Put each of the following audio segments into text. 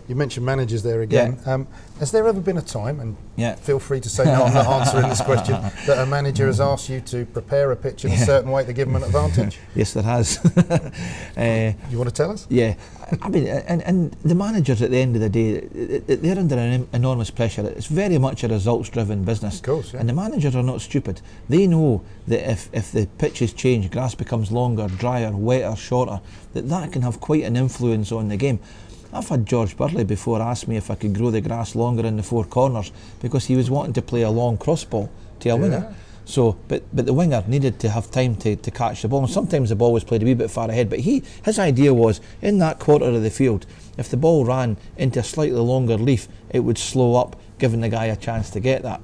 You mentioned managers there again. Has there ever been a time, and feel free to say no, I'm not answering this question, that a manager has asked you to prepare a pitch in a certain way to give them an advantage? Yes, there has. You want to tell us? Yeah. I mean, and the managers at the end of the day, they're under an enormous pressure. It's very much a results-driven business. Of course, yeah. And the managers are not stupid. They know that if the pitches change, grass becomes longer, drier, wetter, shorter, that can have quite an influence on the game. I've had George Burley before ask me if I could grow the grass longer in the four corners because he was wanting to play a long crossball to a winger. So, but the winger needed to have time to catch the ball, and sometimes the ball was played a wee bit far ahead. But his idea was, in that quarter of the field, if the ball ran into a slightly longer leaf, it would slow up, giving the guy a chance to get that.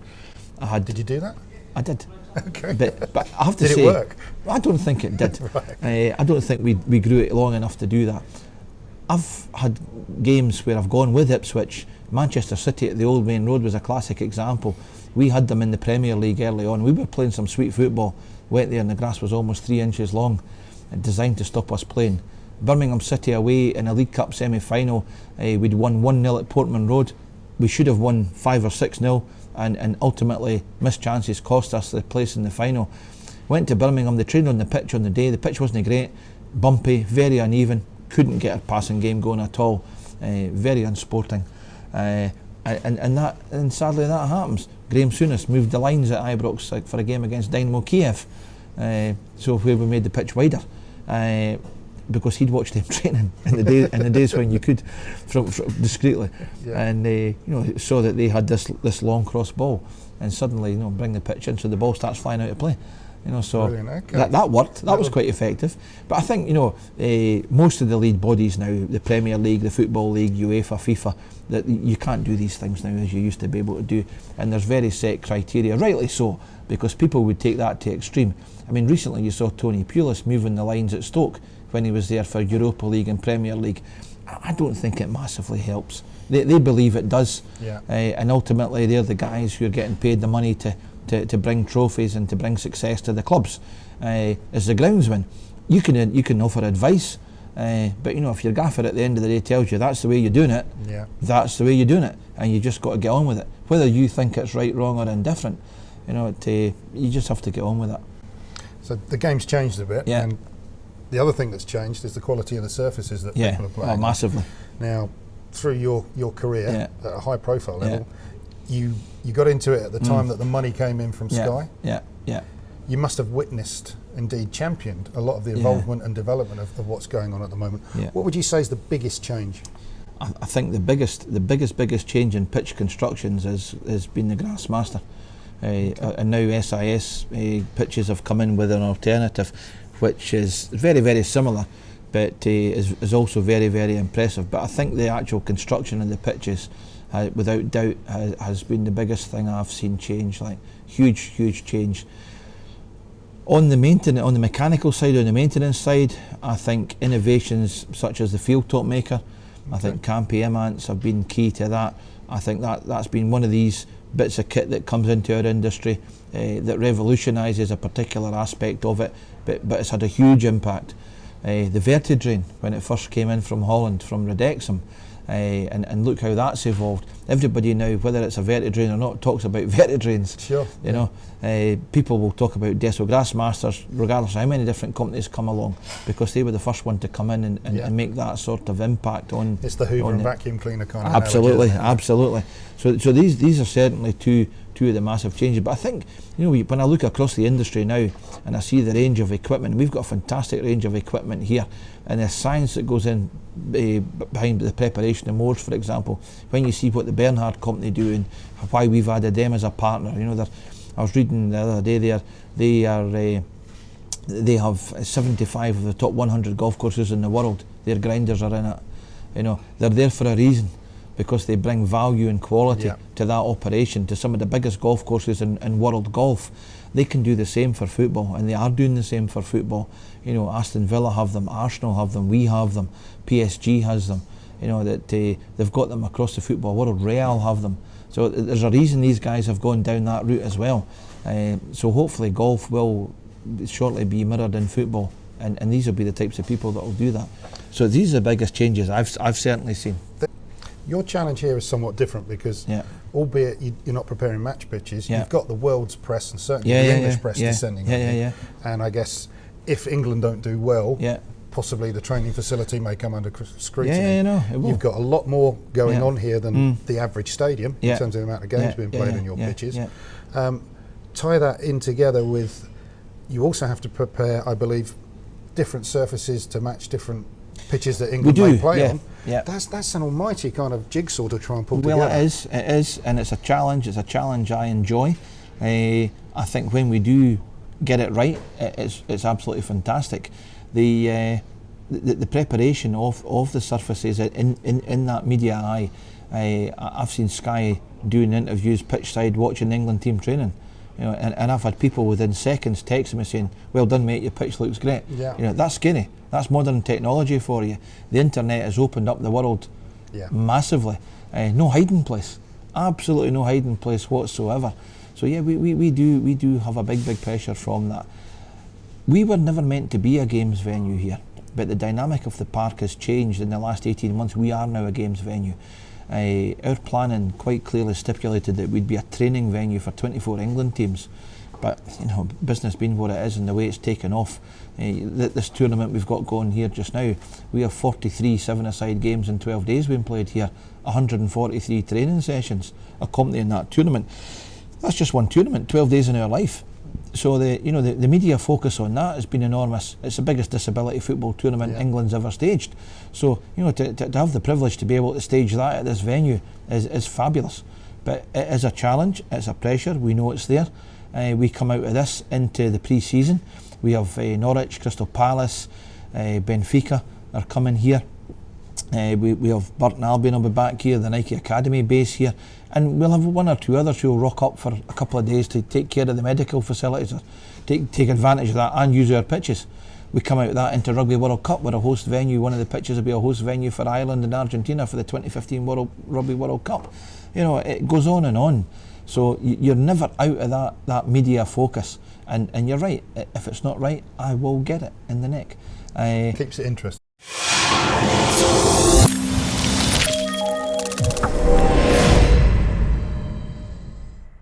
Did you do that? I did. Okay. But I have to say, did it work? I don't think it did. Right. I don't think we grew it long enough to do that. I've had games where I've gone with Ipswich. Manchester City at the Old Main Road was a classic example. We had them in the Premier League early on. We were playing some sweet football. Went there and the grass was almost 3 inches long, designed to stop us playing. Birmingham City away in a League Cup semi-final. We'd won 1-0 at Portman Road. We should have won 5 or 6-0, and ultimately missed chances cost us the place in the final. Went to Birmingham. They trained on the pitch on the day. The pitch wasn't great, bumpy, very uneven. Couldn't get a passing game going at all. Very unsporting. And sadly that happens. Graham Souness moved the lines at Ibrox for a game against Dynamo Kiev, so where we made the pitch wider, because he'd watched them training in the days when you could, from discreetly, and saw that they had this long cross ball, and suddenly bring the pitch in so the ball starts flying out of play. So okay. that worked. That was quite effective. But I think most of the lead bodies now, the Premier League, the Football League, UEFA, FIFA, that you can't do these things now as you used to be able to do. And there's very set criteria, rightly so, because people would take that to extreme. I mean, recently you saw Tony Pulis moving the lines at Stoke when he was there for Europa League and Premier League. I don't think it massively helps. They believe it does, and ultimately they're the guys who are getting paid the money to bring trophies and to bring success to the clubs. As the groundsman, you can offer advice, but if your gaffer at the end of the day tells you that's the way you're doing it, that's the way you're doing it, and you just got to get on with it. Whether you think it's right, wrong, or indifferent, you just have to get on with it. So the game's changed a bit, and the other thing that's changed is the quality of the surfaces that people are playing. Oh, massively. Now, through your career at a high profile level, you got into it at the time that the money came in from Sky. You must have witnessed, indeed championed, a lot of the involvement and development of what's going on at the moment. What would you say is the biggest change? I think the biggest change in pitch constructions has been the Grassmaster, and now SIS pitches have come in with an alternative, which is very, very similar, but is also very, very impressive. But I think the actual construction of the pitches, without doubt, has been the biggest thing I've seen change. Like huge change. On the mechanical side, on the maintenance side, I think innovations such as the field top maker, I think Campy imants have been key to that. I think that's been one of these bits of kit that comes into our industry that revolutionises a particular aspect of it, but it's had a huge impact. The Vertidrain, when it first came in from Holland, from Redexum, and look how that's evolved. Everybody now, whether it's a Vertidrain or not, talks about Vertidrains. Sure. People will talk about Deso Grassmasters regardless of how many different companies come along, because they were the first one to come in and make that sort of impact on. It's the Hoover and vacuum cleaner kind of. Absolutely. So these are certainly two of the massive changes. But I think when I look across the industry now and I see the range of equipment, we've got a fantastic range of equipment here, and the science that goes in behind the preparation of moors, for example. When you see what the Bernhard company do and why we've added them as a partner, I was reading the other day they have 75 of the top 100 golf courses in the world. Their grinders are in it. They're there for a reason, because they bring value and quality to that operation, to some of the biggest golf courses in world golf. They can do the same for football, and they are doing the same for football. Aston Villa have them, Arsenal have them, we have them, PSG has them. They've got them across the football world. Real have them. So there's a reason these guys have gone down that route as well. So hopefully golf will shortly be mirrored in football, and these will be the types of people that will do that. So these are the biggest changes I've certainly seen. Your challenge here is somewhat different because, albeit you're not preparing match pitches, you've got the world's press and certainly the English press descending on you. And I guess if England don't do well, possibly the training facility may come under scrutiny. You've got a lot more going on here than the average stadium in terms of the amount of games being played on your pitches. Tie that in together with, you also have to prepare, I believe, different surfaces to match different pitches that England may play on. That's an almighty kind of jigsaw to try and pull together. Well, it is, and it's a challenge. It's a challenge I enjoy. I think when we do get it right, it's absolutely fantastic. The preparation of the surfaces in that media eye. I've seen Sky doing interviews pitch side watching the England team training. And I've had people within seconds texting me saying, "Well done, mate, your pitch looks great." That's scary. That's modern technology for you. The internet has opened up the world massively. No hiding place, absolutely no hiding place whatsoever. So we do have a big pressure from that. We were never meant to be a games venue here, but the dynamic of the park has changed in the last 18 months. We are now a games venue. Our planning quite clearly stipulated that we'd be a training venue for 24 England teams, but business being what it is and the way it's taken off, this tournament we've got going here just now, we have 43 seven-a-side games in 12 days being played here, 143 training sessions accompanying that tournament. That's just one tournament, 12 days in our life. So the media focus on that has been enormous. It's the biggest disability football tournament England's ever staged. So to have the privilege to be able to stage that at this venue is fabulous. But it is a challenge. It's a pressure. We know it's there. We come out of this into the pre-season. We have Norwich, Crystal Palace, Benfica are coming here. We have Burton Albion will be back here, the Nike Academy base here, and we'll have one or two others who will rock up for a couple of days to take care of the medical facilities or take advantage of that and use our pitches. We come out of that into Rugby World Cup. We're a host venue. One of the pitches will be a host venue for Ireland and Argentina for the 2015 Rugby World Cup. It goes on and on. So you're never out of that media focus. And you're right, if it's not right, I will get it in the neck. Keeps it interesting.